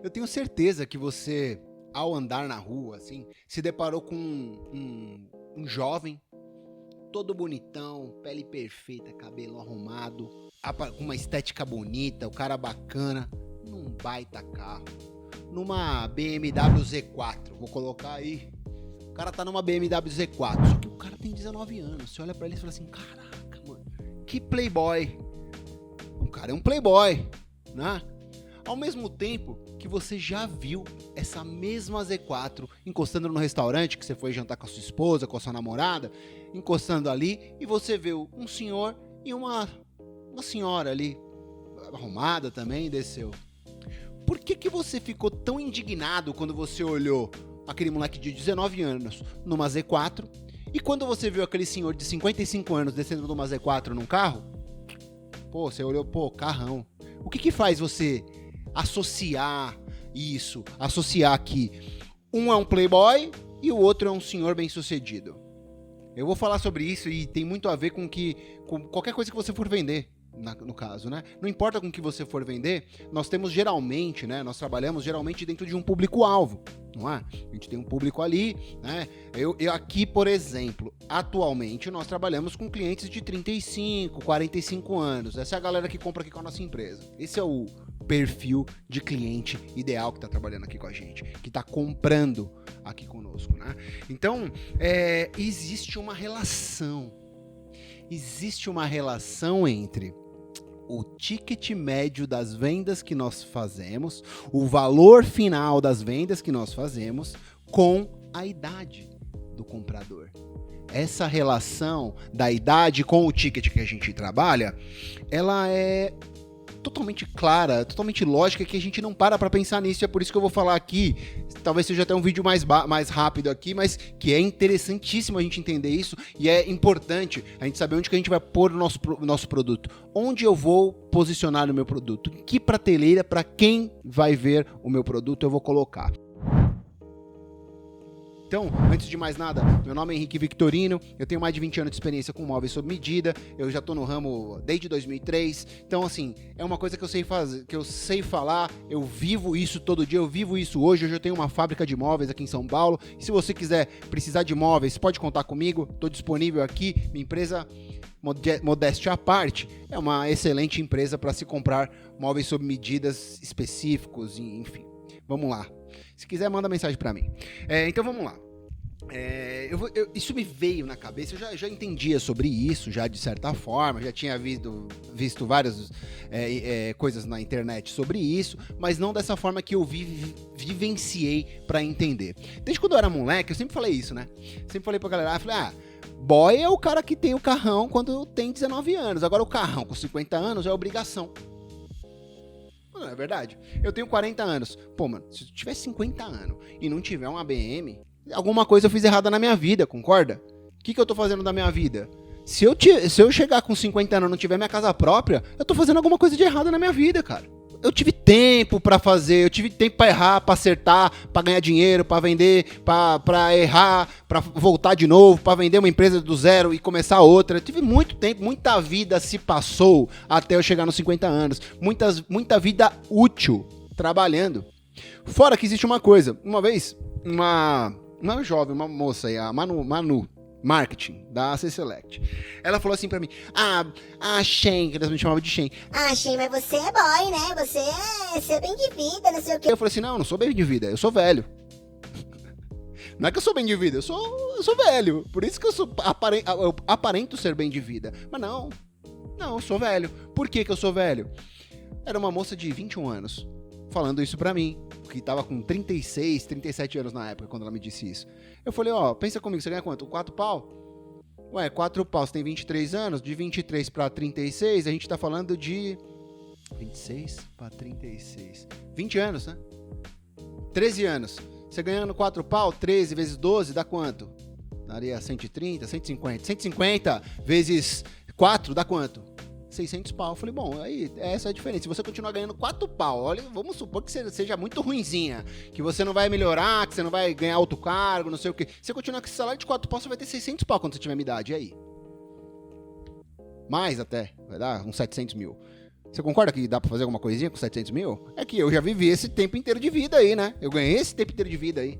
Eu tenho certeza que você, ao andar na rua, assim, se deparou com um jovem, todo bonitão, pele perfeita, cabelo arrumado, com uma estética bonita, o cara bacana, num baita carro, numa BMW Z4, vou colocar aí. O cara tá numa BMW Z4, só que o cara tem 19 anos. Você olha pra ele e fala assim, caraca, mano, que playboy. O cara é um playboy, né? Ao mesmo tempo que você já viu essa mesma Z4 encostando no restaurante que você foi jantar com a sua esposa, com a sua namorada, encostando ali, e você vê um senhor e uma senhora ali, arrumada também, desceu. Por que você ficou tão indignado quando você olhou aquele moleque de 19 anos numa Z4 e quando você viu aquele senhor de 55 anos descendo numa Z4 num carro? Pô, você olhou, pô, carrão. O que faz você associar isso, associar que um é um playboy e o outro é um senhor bem-sucedido? Eu vou falar sobre isso e tem muito a ver com qualquer coisa que você for vender, no caso, né? Não importa com o que você for vender, nós temos geralmente, né? Nós trabalhamos geralmente dentro de um público-alvo, não é? A gente tem um público ali, né? Eu aqui, por exemplo, atualmente nós trabalhamos com clientes de 35, 45 anos. Essa é a galera que compra aqui com a nossa empresa. Esse é o perfil de cliente ideal que está trabalhando aqui com a gente, que está comprando aqui conosco, né? Então, existe uma relação entre o ticket médio das vendas que nós fazemos, o valor final das vendas que nós fazemos, com a idade do comprador. Essa relação da idade com o ticket que a gente trabalha, ela é totalmente clara, totalmente lógica, que a gente não para pensar nisso. É por isso que eu vou falar aqui, talvez seja até um vídeo mais rápido aqui, mas que é interessantíssimo a gente entender isso, e é importante a gente saber onde que a gente vai pôr o nosso produto, onde eu vou posicionar o meu produto, em que prateleira, para quem vai ver o meu produto eu vou colocar. Então, antes de mais nada, meu nome é Henrique Victorino, eu tenho mais de 20 anos de experiência com móveis sob medida, eu já estou no ramo desde 2003, então assim, é uma coisa que eu sei fazer, que eu sei falar, eu vivo isso todo dia, eu vivo isso hoje eu tenho uma fábrica de móveis aqui em São Paulo, e se você precisar de móveis, pode contar comigo, estou disponível aqui, minha empresa, modéstia à parte, é uma excelente empresa para se comprar móveis sob medidas específicos, enfim, vamos lá. Se quiser, manda mensagem para mim. Então vamos lá. Isso me veio na cabeça, eu já entendia sobre isso, já de certa forma, já tinha visto várias coisas na internet sobre isso, mas não dessa forma que eu vivenciei para entender. Desde quando eu era moleque, eu sempre falei isso, né? Sempre falei pra galera, boy é o cara que tem o carrão quando tem 19 anos, agora o carrão com 50 anos é obrigação. Não é verdade? Eu tenho 40 anos. Pô, mano, se eu tiver 50 anos e não tiver uma BM, alguma coisa eu fiz errada na minha vida, concorda? O que eu tô fazendo da minha vida? Se eu chegar com 50 anos e não tiver minha casa própria, eu tô fazendo alguma coisa de errado na minha vida, cara. Eu tive tempo pra fazer, eu tive tempo pra errar, pra acertar, pra ganhar dinheiro, pra vender, pra errar, pra voltar de novo, pra vender uma empresa do zero e começar outra. Eu tive muito tempo, muita vida se passou até eu chegar nos 50 anos. Muita vida útil trabalhando. Fora que existe uma coisa, uma vez, uma jovem, uma moça aí, a Manu, marketing da C Select. Ela falou assim pra mim, Shen, que elas me chamavam de Shen. Shen, mas você é boy, né? Você é bem de vida, não sei o quê. Eu falei assim, não sou bem de vida, eu sou velho. Não é que eu sou bem de vida, eu sou velho. Por isso que eu aparento ser bem de vida. Mas não, eu sou velho. Por que eu sou velho? Era uma moça de 21 anos falando isso pra mim, que tava com 36, 37 anos na época, quando ela me disse isso. Eu falei, pensa comigo, você ganha quanto? 4 pau? Ué, 4 pau, você tem 23 anos, de 23 pra 36, a gente tá falando de 26 pra 36, 20 anos, né? 13 anos. Você ganhando 4 pau, 13 vezes 12, dá quanto? Daria 130, 150. 150 vezes 4, dá quanto? 600 pau. Eu falei, bom, aí essa é a diferença. Se você continuar ganhando 4 pau, olha, vamos supor que você seja muito ruinzinha, que você não vai melhorar, que você não vai ganhar outro cargo, não sei o quê. Se você continuar com esse salário de 4 pau, você vai ter 600 pau quando você tiver minha idade, e aí? Mais até, vai dar uns 700 mil. Você concorda que dá pra fazer alguma coisinha com 700 mil? É que eu já vivi esse tempo inteiro de vida aí, né? Eu ganhei esse tempo inteiro de vida aí.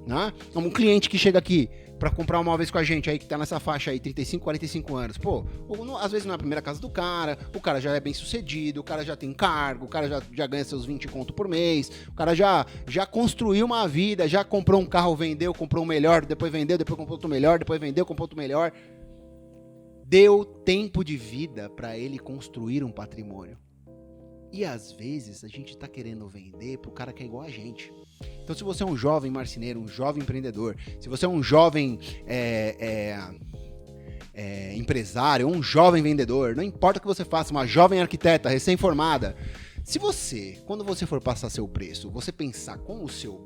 Né? Um cliente que chega aqui pra comprar um móveis com a gente aí, que tá nessa faixa aí, 35, 45 anos. Pô, às vezes não é a primeira casa do cara, o cara já é bem sucedido, o cara já tem cargo, o cara já ganha seus 20 conto por mês, o cara já construiu uma vida, já comprou um carro, vendeu, comprou um melhor, depois vendeu, depois comprou outro melhor, depois vendeu, comprou outro melhor. Deu tempo de vida pra ele construir um patrimônio. E às vezes a gente tá querendo vender pro cara que é igual a gente. Então, se você é um jovem marceneiro, um jovem empreendedor, se você é um jovem empresário, um jovem vendedor, não importa o que você faça, uma jovem arquiteta recém-formada, se você, quando você for passar seu preço, você pensar com o seu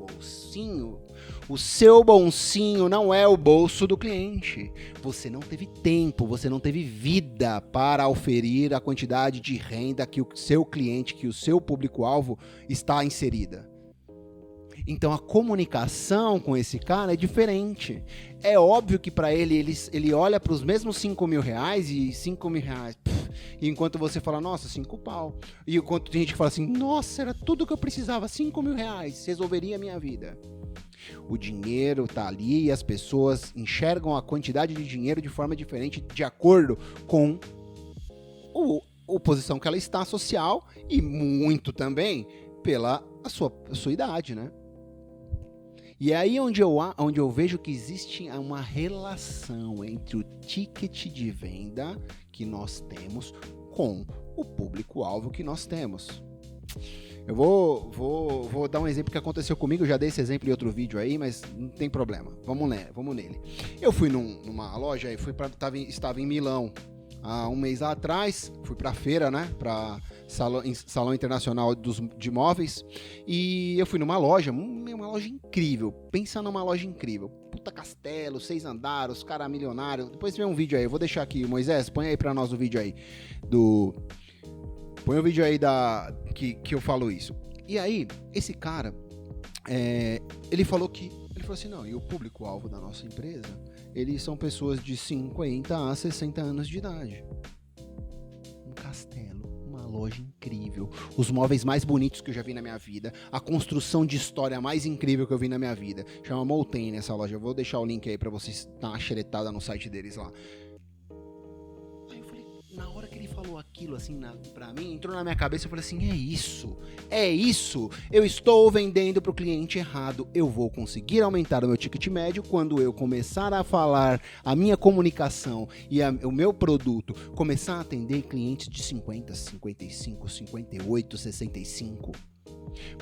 bolsinho não é o bolso do cliente. Você não teve tempo, você não teve vida para oferir a quantidade de renda que o seu cliente, que o seu público-alvo está inserida. Então a comunicação com esse cara é diferente. É óbvio que para ele olha para os mesmos 5 mil reais e 5 mil reais. E enquanto você fala, nossa, 5 pau. E enquanto tem gente que fala assim, nossa, era tudo que eu precisava, 5 mil reais, resolveria a minha vida. O dinheiro tá ali e as pessoas enxergam a quantidade de dinheiro de forma diferente, de acordo com a posição que ela está social e muito também pela sua idade, né? E é aí onde eu vejo que existe uma relação entre o ticket de venda que nós temos com o público-alvo que nós temos. Eu vou dar um exemplo que aconteceu comigo, eu já dei esse exemplo em outro vídeo aí, mas não tem problema, vamos nele. Eu fui numa loja, estava em Milão há um mês atrás, fui pra feira, né, pra Salão Internacional de Móveis, e eu fui numa loja, uma loja incrível, pensa numa loja incrível, puta castelo, 6 andares, os caras milionários, depois vem um vídeo aí, eu vou deixar aqui, Moisés, põe aí pra nós o vídeo aí, põe o vídeo aí que eu falo isso. E aí, esse cara, ele falou assim, não, e o público-alvo da nossa empresa, eles são pessoas de 50 a 60 anos de idade. Um castelo, uma loja incrível, os móveis mais bonitos que eu já vi na minha vida, a construção de história mais incrível que eu vi na minha vida. Chama Molten essa loja, eu vou deixar o link aí pra vocês dar uma xeretada no site deles lá. Aí eu falei, na hora que ele falou aquilo assim pra mim, entrou na minha cabeça, eu falei assim, é isso, eu estou vendendo pro cliente errado, eu vou conseguir aumentar o meu ticket médio quando eu começar a falar a minha comunicação e o meu produto, começar a atender clientes de 50, 55, 58, 65.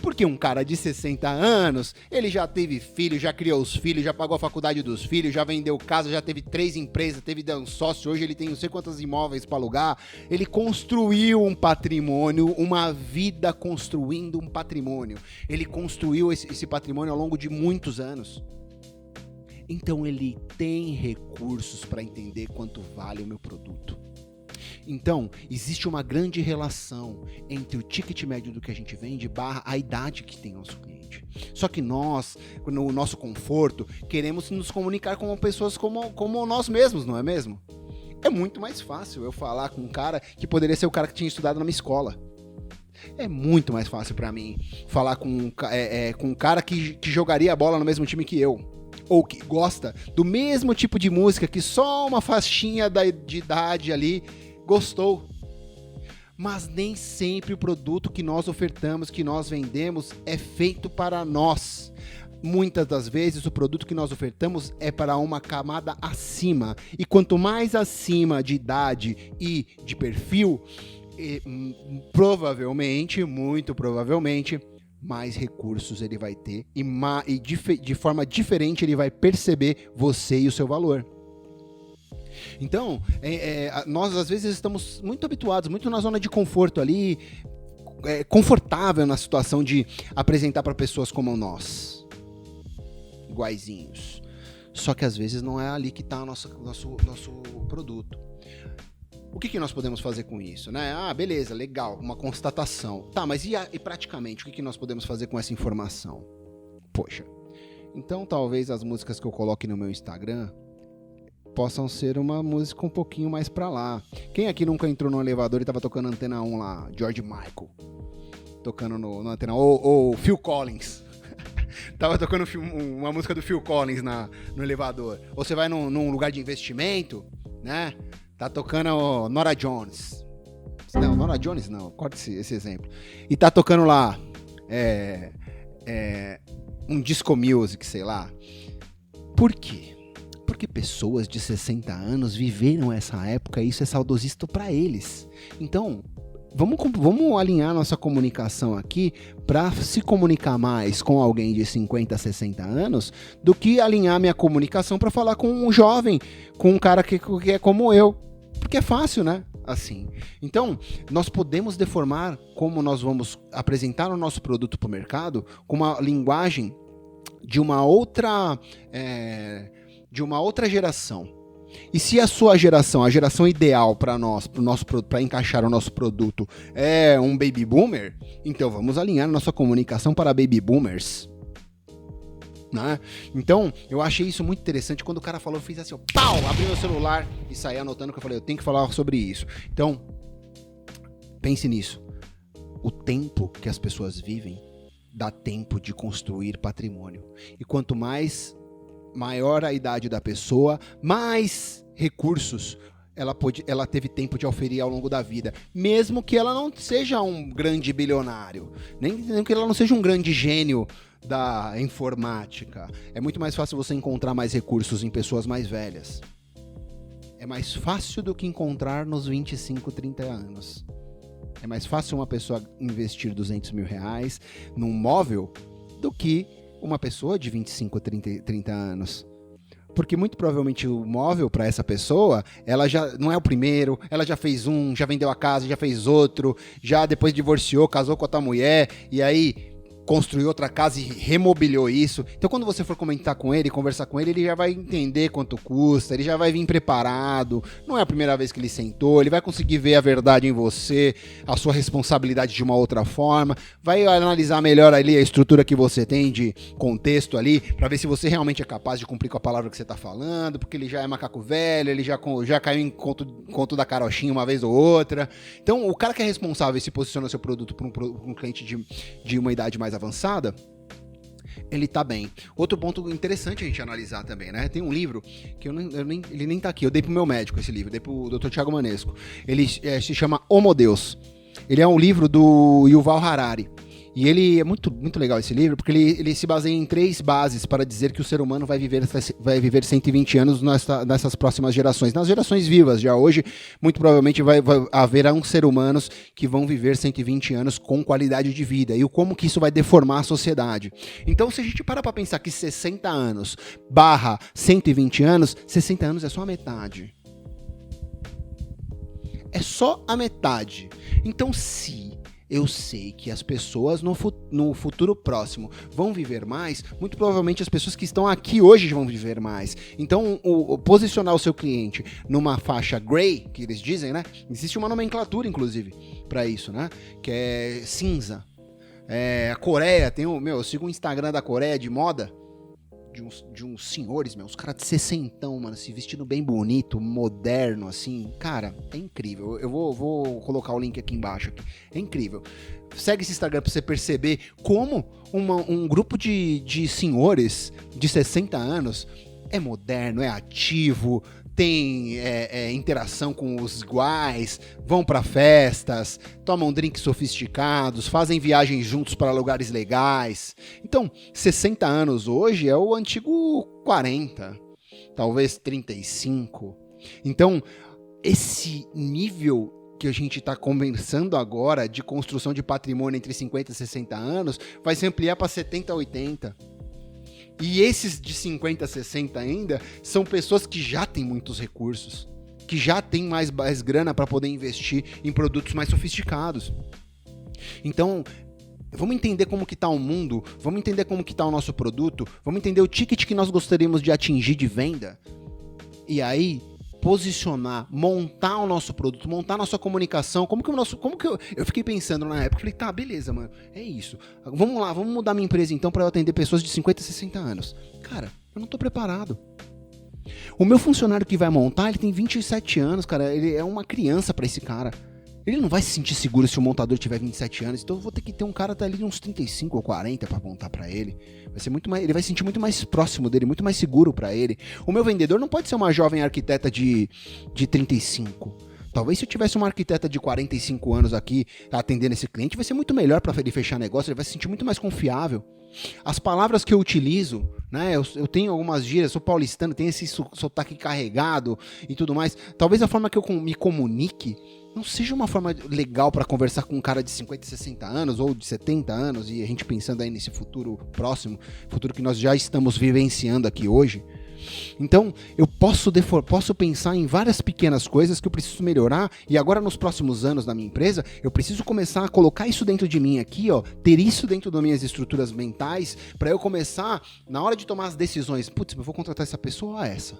Porque um cara de 60 anos, ele já teve filho, já criou os filhos, já pagou a faculdade dos filhos, já vendeu casa, já teve 3 empresas, teve um sócio, hoje ele tem não sei quantos imóveis para alugar. Ele construiu um patrimônio, uma vida construindo um patrimônio. Ele construiu esse patrimônio ao longo de muitos anos. Então ele tem recursos para entender quanto vale o meu produto. Então, existe uma grande relação entre o ticket médio do que a gente vende / a idade que tem nosso cliente. Só que nós, no nosso conforto, queremos nos comunicar com pessoas como nós mesmos, não é mesmo? É muito mais fácil eu falar com um cara que poderia ser o cara que tinha estudado na minha escola. É muito mais fácil pra mim falar com um cara que jogaria a bola no mesmo time que eu. Ou que gosta do mesmo tipo de música que só uma faixinha de idade ali gostou. Mas nem sempre o produto que nós ofertamos, que nós vendemos, é feito para nós. Muitas das vezes o produto que nós ofertamos é para uma camada acima. E quanto mais acima de idade e de perfil, muito provavelmente, mais recursos ele vai ter e de forma diferente ele vai perceber você e o seu valor. Então, nós às vezes estamos muito habituados, muito na zona de conforto ali, confortável na situação de apresentar para pessoas como nós, iguaizinhos. Só que às vezes não é ali que está o nosso produto. O que nós podemos fazer com isso, né? Ah, beleza, legal, uma constatação. Tá, mas e praticamente, o que nós podemos fazer com essa informação? Poxa, então talvez as músicas que eu coloque no meu Instagram possam ser uma música um pouquinho mais pra lá. Quem aqui nunca entrou no elevador e tava tocando Antena 1 lá, George Michael, tocando no Antena 1, ou Phil Collins, tava tocando uma música do Phil Collins no elevador. Ou você vai num lugar de investimento, né, tá tocando Norah Jones. Não, Norah Jones não, corta esse exemplo. E tá tocando lá um disco music, sei lá. Por quê? Porque pessoas de 60 anos viveram essa época e isso é saudosista para eles. Então, vamos alinhar nossa comunicação aqui para se comunicar mais com alguém de 50, 60 anos do que alinhar minha comunicação para falar com um jovem, com um cara que é como eu. Porque é fácil, né? Assim. Então, nós podemos deformar como nós vamos apresentar o nosso produto para o mercado com uma linguagem de uma outra geração. E se a sua geração, a geração ideal para nós, para encaixar o nosso produto é um baby boomer, então vamos alinhar nossa comunicação para baby boomers. Né? Então, eu achei isso muito interessante. Quando o cara falou, eu fiz assim, ó, pau, abri meu celular e saí anotando, que eu falei, eu tenho que falar sobre isso. Então, pense nisso. O tempo que as pessoas vivem dá tempo de construir patrimônio. E quanto maior a idade da pessoa, mais recursos ela teve tempo de oferir ao longo da vida. Mesmo que ela não seja um grande bilionário, nem que ela não seja um grande gênio da informática. É muito mais fácil você encontrar mais recursos em pessoas mais velhas. É mais fácil do que encontrar nos 25, 30 anos. É mais fácil uma pessoa investir 200 mil reais num móvel do que uma pessoa de 25, 30 anos. Porque muito provavelmente o móvel para essa pessoa, ela já não é o primeiro, ela já fez um, já vendeu a casa, já fez outro, já depois divorciou, casou com outra mulher, e aí construiu outra casa e remobiliou isso. Então, quando você for comentar com ele, conversar com ele, ele já vai entender quanto custa, ele já vai vir preparado. Não é a primeira vez que ele sentou, ele vai conseguir ver a verdade em você, a sua responsabilidade de uma outra forma, vai analisar melhor ali a estrutura que você tem de contexto ali, para ver se você realmente é capaz de cumprir com a palavra que você está falando, porque ele já é macaco velho, ele já caiu em conto da carochinha uma vez ou outra. Então, o cara que é responsável e se posiciona seu produto para um cliente de uma idade mais avançada, ele tá bem. Outro ponto interessante a gente analisar também, né? Tem um livro que ele nem tá aqui, eu dei pro meu médico esse livro, dei pro Dr. Thiago Manesco. Ele se chama Homo Deus. Ele é um livro do Yuval Harari. E ele é muito, muito legal esse livro, porque ele se baseia em 3 bases para dizer que o ser humano vai viver 120 anos nessas próximas gerações. Nas gerações vivas, já hoje, muito provavelmente haverá seres humanos que vão viver 120 anos com qualidade de vida. E como que isso vai deformar a sociedade. Então, se a gente para pensar que 60 anos barra 120 anos, 60 anos é só a metade. É só a metade. Então, se eu sei que as pessoas no futuro próximo vão viver mais, muito provavelmente as pessoas que estão aqui hoje vão viver mais. Então, posicionar o seu cliente numa faixa gray, que eles dizem, né? Existe uma nomenclatura, inclusive, para isso, né? Que é cinza. A Coreia, eu sigo um Instagram da Coreia de moda, de uns senhores, uns caras de 60, mano, se vestindo bem bonito, moderno, assim, cara, é incrível. Eu vou colocar o link aqui embaixo. É incrível. Segue esse Instagram pra você perceber como um grupo de senhores de 60 anos é moderno, é ativo, tem interação com os iguais, vão para festas, tomam drinks sofisticados, fazem viagens juntos para lugares legais. Então, 60 anos hoje é o antigo 40, talvez 35. Então, esse nível que a gente está conversando agora de construção de patrimônio entre 50 e 60 anos vai se ampliar para 70, 80. E esses de 50 a 60 ainda são pessoas que já têm muitos recursos, que já têm mais grana para poder investir em produtos mais sofisticados. Então, vamos entender como que está o mundo, vamos entender como que está o nosso produto, vamos entender o ticket que nós gostaríamos de atingir de venda. E aí, posicionar, montar o nosso produto, montar a nossa comunicação. Eu fiquei pensando na época, falei, tá, beleza, mano, é isso. Vamos lá, vamos mudar minha empresa então para eu atender pessoas de 50 a 60 anos. Cara, eu não tô preparado. O meu funcionário que vai montar, ele tem 27 anos, cara. Ele é uma criança pra esse cara. Ele não vai se sentir seguro se o montador tiver 27 anos. Então eu vou ter que ter um cara até ali de uns 35 ou 40 pra montar pra ele. Vai ser muito mais, ele vai se sentir muito mais próximo dele, muito mais seguro pra ele. O meu vendedor não pode ser uma jovem arquiteta de 35. Talvez se eu tivesse uma arquiteta de 45 anos aqui atendendo esse cliente, vai ser muito melhor para ele fechar negócio, ele vai se sentir muito mais confiável. As palavras que eu utilizo, né? Eu tenho algumas gírias, sou paulistano, tenho esse sotaque carregado e tudo mais. Talvez a forma que eu me comunique não seja uma forma legal para conversar com um cara de 50, 60 anos ou de 70 anos, e a gente pensando aí nesse futuro próximo, futuro que nós já estamos vivenciando aqui hoje. Então, eu posso pensar em várias pequenas coisas que eu preciso melhorar, e agora nos próximos anos na minha empresa, eu preciso começar a colocar isso dentro de mim aqui, ó, ter isso dentro das minhas estruturas mentais, para eu começar, na hora de tomar as decisões, putz, eu vou contratar essa pessoa ou essa?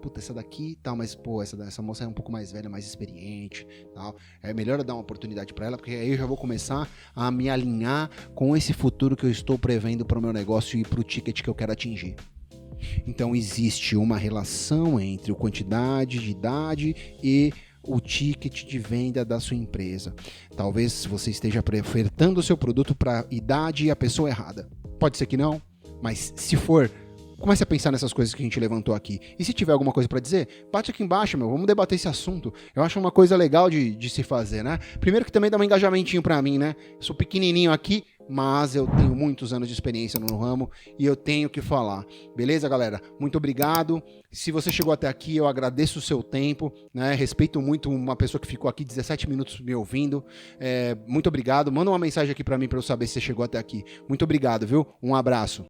Puta, essa daqui e tal, mas pô, essa moça é um pouco mais velha, mais experiente, tal. É melhor eu dar uma oportunidade para ela, porque aí eu já vou começar a me alinhar com esse futuro que eu estou prevendo para o meu negócio e para o ticket que eu quero atingir. Então existe uma relação entre a quantidade de idade e o ticket de venda da sua empresa. Talvez você esteja ofertando o seu produto para a idade e a pessoa errada. Pode ser que não, mas se for, comece a pensar nessas coisas que a gente levantou aqui. E se tiver alguma coisa para dizer, bate aqui embaixo, vamos debater esse assunto. Eu acho uma coisa legal de se fazer, né? Primeiro que também dá um engajamentinho para mim, né? Eu sou pequenininho aqui, mas eu tenho muitos anos de experiência no ramo e eu tenho que falar. Beleza, galera? Muito obrigado. Se você chegou até aqui, eu agradeço o seu tempo, né? Respeito muito uma pessoa que ficou aqui 17 minutos me ouvindo. Muito obrigado. Manda uma mensagem aqui para mim para eu saber se você chegou até aqui. Muito obrigado, viu? Um abraço.